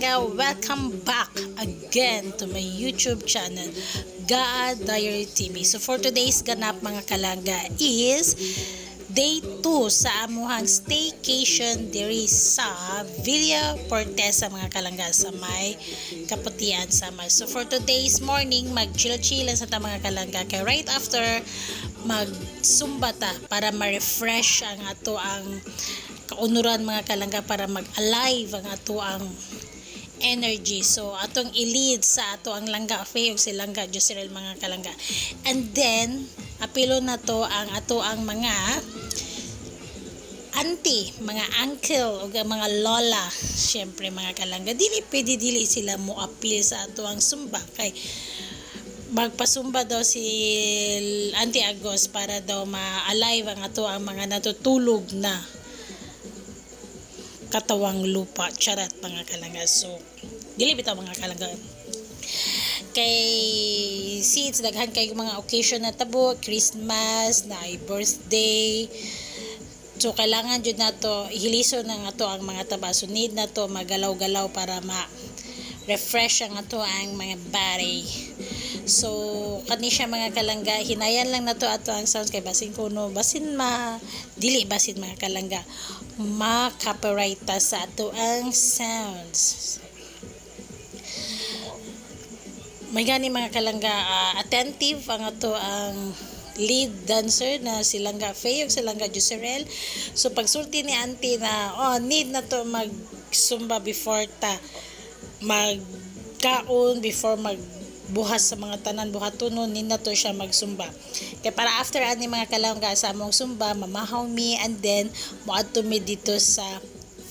kalangga, welcome back again to my YouTube channel, God Diary TV. So for today's ganap mga kalangga is day 2 sa amuhang staycation diri sa Villa Fortesa mga kalangga sa may Kaputian Samar. So for today's morning, mag-chill-chill sa ta mga kalangga kay right after mag-zumba ta para ma-refresh ang ato ang kaunuran mga kalangga, para mag-alive ang ato ang energy. So atong i-lead sa ato ang langga Faye ug si langga Josrel mga kalangga. And then apilo na to ang ato ang mga auntie, mga uncle ug mga lola. Syempre mga kalangga, dili sila mo appeal sa ato ang sumba kay magpasumba daw si Auntie Agos para daw ma-alive ang ato ang mga natutulog na katawang lupa. Charat mga kalangga. So dili bitaw mga kalangga kay since daghan kay mga occasion na tabo, Christmas na ay birthday, so kailangan jud nato ihiliso ng ato ang mga taba. So need na to magalaw-galaw para ma-refresh ang ato ang mga body. So kani siya mga kalangga, hinayan lang nato ato ang sounds kay basin kuno basin mga kalangga ma-copyright sa ato ang sounds. May gani mga kalangga, attentive ang ato ang lead dancer na si langga Faye ug si langga Josrel. So pagsulti ni auntie na need na to mag-zumba before ta magkaon, before buhas sa mga tanan buhatonon, need na to siya magsumba. Kaya para after ani mga kalangga sa among sumba, mamahaw mi and then moadto mi dito sa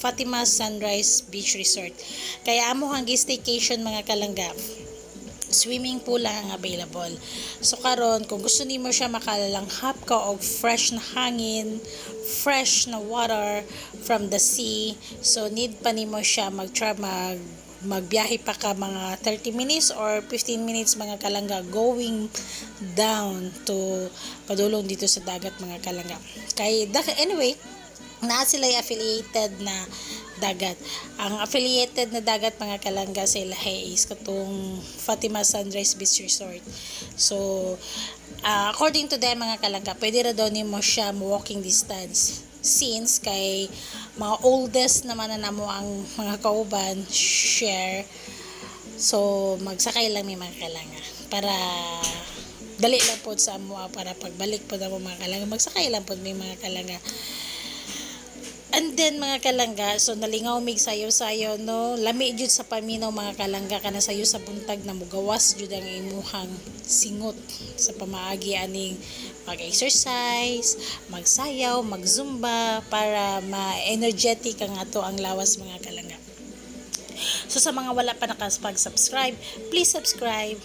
Fatima Sunrise Beach Resort. Kaya amo hang staycation mga kalangga, swimming pool lang ang available. So karon kung gusto nimo siya makalanghap ka og fresh na hangin, fresh na water from the sea, so need pa nimo siya magbiyahe pa ka mga 30 minutes or 15 minutes mga kalangga going down to padulong dito sa dagat mga kalangga. Anyway, na sila affiliated na dagat. Ang affiliated na dagat mga kalangga sa ilahe is katong Fatima Sunrise Beach Resort. So according to them mga kalangga, pwede ra daw nimo siya walking distance since kay mga oldest naman na namo ang mga kauban share. So magsakay lang may mga kalangga para dali lang po sa amo, para pagbalik po na mga kalangga magsakay lang po may mga kalangga. And then mga kalangga, so nalingaw mig sayo-sayo no, lami jud sa paminaw mga kalangga kana sayo sa buntag na mugawas jud ang imuhang singot sa pamaagi aning mag-exercise, magsayaw, magzumba para ma-energetic ang ato ang lawas mga kalangga. So sa mga wala pa nakapag-subscribe, please subscribe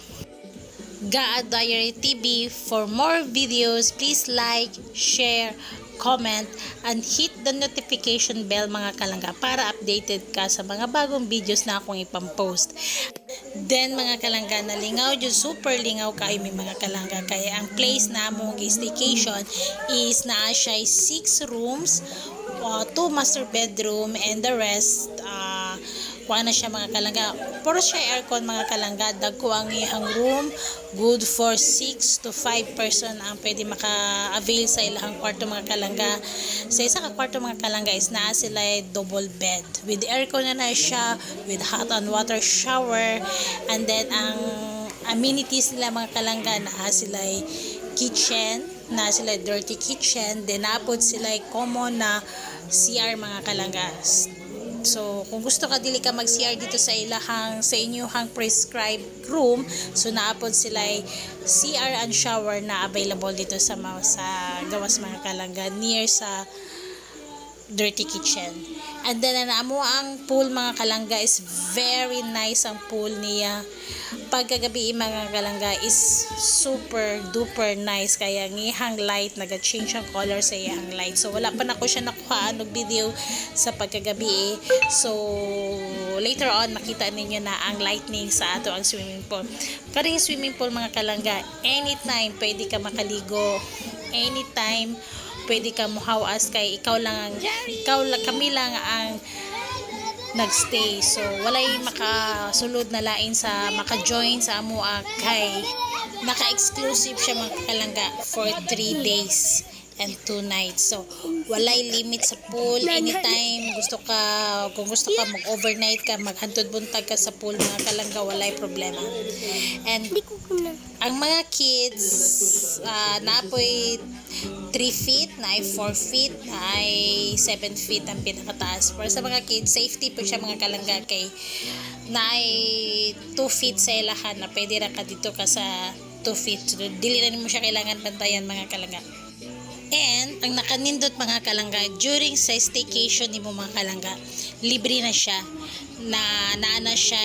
God Diary TV. For more videos, please like, share, comment, and hit the notification bell mga kalangga para updated ka sa mga bagong videos na akong ipampost. Then mga kalangga, nalingaw jud, super lingaw kayo may mga kalangga, kaya ang place na among staycation is naa siya 6 rooms, 2 master bedroom, and the rest kuha na siya mga kalangga. Puro siya aircon mga kalangga. Dagko ang iyang room, good for 6 to 5 person ang pwede maka-avail sa ilang kwarto mga kalangga. Sa isa ka kwarto mga kalangga is naa sila double bed with aircon na siya, with hot and water shower, and then ang amenities nila mga kalangga, naa sila kitchen, na sila dirty kitchen, then naapod sila common na CR mga kalangga. So kung gusto ka dili ka mag-CR dito sa inyong prescribed room, so naapod sila CR and shower na available dito sa gawas mga kalangga near sa dirty kitchen. And then amo ang pool mga kalangga is very nice ang pool niya. Pagkagabi mga kalangga is super duper nice, kaya ngihang light naga-change ang color sa iyang light. So wala pa nako siya nakuha og video sa pagkagabi So later on makita ninyo na ang lightning sa ato ang swimming pool. Karing swimming pool mga kalangga, anytime pwede ka makaligo, anytime pwede ka muhawas kay kami lang ang nagstay. So walay makasulod na lain sa maka-join sa amoa kay naka-exclusive siya mga kalangga for 3 days and 2 nights. So walay limit sa pool anytime kung gusto ka mag-overnight ka, maghantod buntag ka sa pool mga kalangga, walay problema. And ang mga kids naapoy 3 feet, na ay 4 feet, na ay 7 feet ang pinakataas. Para sa mga kids, safety po siya mga kalangga kay na ay 2 feet sa ilahan na pwede ra ka dito ka sa 2 feet. So, dili na mo siya kailangan bantayan mga kalangga. And ang nakanindot mga kalangga during sa staycation ni mo mga kalangga, libre na siya na naana siya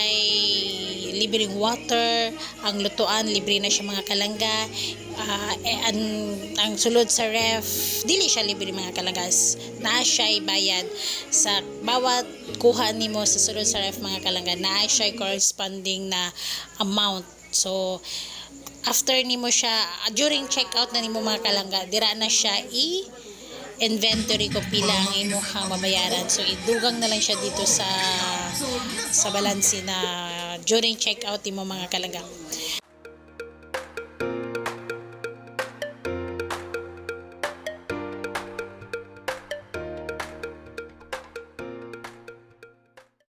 libreng water, ang lutuan libre na siya mga kalangga. Ang sulod sa ref dili siya libre mga kalanggas, naa siya bayad sa bawat kuha nimo sa sulod sa ref mga kalangga, naa siya corresponding na amount. So after nimo siya during checkout na nimo mga kalangga, dira na siya inventory ko pila ang imuhang mabayaran. So idugang na lang siya dito sa balansi na during checkout nimo mga kalangga.